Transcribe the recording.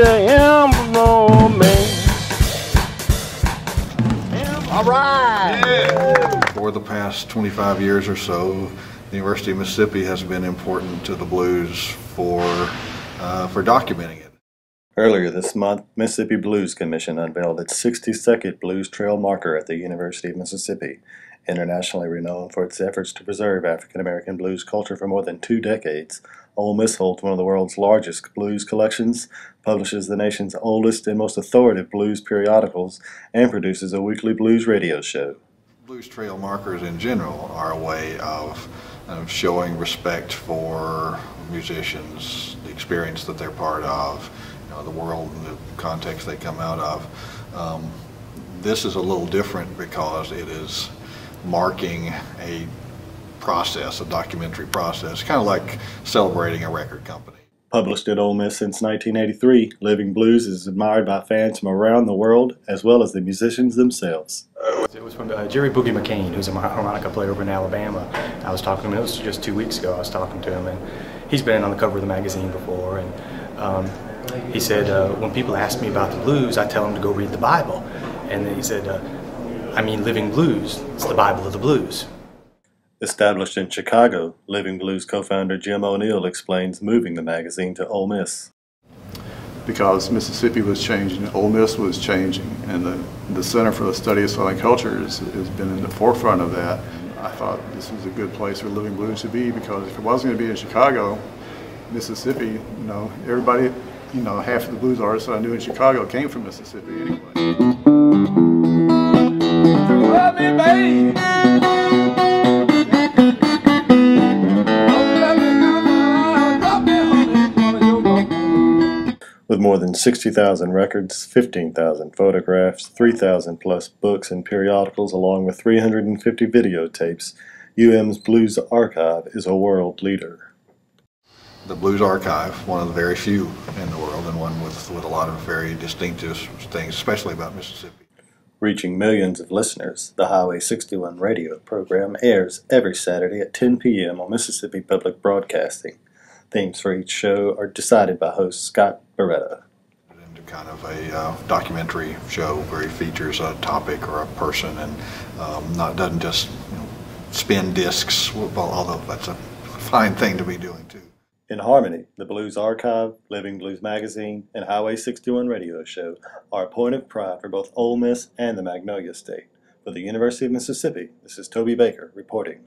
Mississippi, am no man. All right. Yeah. For the past 25 years or so, the University of Mississippi has been important to the blues for documenting it. Earlier this month, Mississippi Blues Commission unveiled its 62nd Blues Trail marker at the University of Mississippi. Internationally renowned for its efforts to preserve African American blues culture for more than 2 decades, Ole Miss holds one of the world's largest blues collections, publishes the nation's oldest and most authoritative blues periodicals, and produces a weekly blues radio show. Blues trail markers in general are a way of showing respect for musicians, the experience that they're part of, the world and the context they come out of. This is a little different because it is marking a process, a documentary process, kind of like celebrating a record company. Published at Ole Miss since 1983, Living Blues is admired by fans from around the world as well as the musicians themselves. It was from Jerry Boogie McCain, who's a harmonica player over in Alabama. I was talking to him, it was just 2 weeks ago I was talking to him, and he's been on the cover of the magazine before, and he said, when people ask me about the blues, I tell them to go read the Bible. And then he said, I mean Living Blues, it's the Bible of the blues. Established in Chicago, Living Blues co-founder Jim O'Neill explains moving the magazine to Ole Miss. Because Mississippi was changing, Ole Miss was changing, and the Center for the Study of Southern Culture has been in the forefront of that. I thought this was a good place for Living Blues to be, because if it wasn't going to be in Chicago, Mississippi, everybody, half of the blues artists that I knew in Chicago came from Mississippi anyway. Love me, babe. With more than 60,000 records, 15,000 photographs, 3,000 plus books and periodicals, along with 350 videotapes, UM's Blues Archive is a world leader. The Blues Archive, one of the very few in the world, and one with a lot of very distinctive things, especially about Mississippi. Reaching millions of listeners, the Highway 61 radio program airs every Saturday at 10 p.m. on Mississippi Public Broadcasting. Themes for each show are decided by host Scott Beretta. Into kind of a documentary show where he features a topic or a person, and doesn't just spin discs, although that's a fine thing to be doing too. In harmony, the Blues Archive, Living Blues Magazine, and Highway 61 radio show are a point of pride for both Ole Miss and the Magnolia State. For the University of Mississippi, this is Tobie Baker reporting.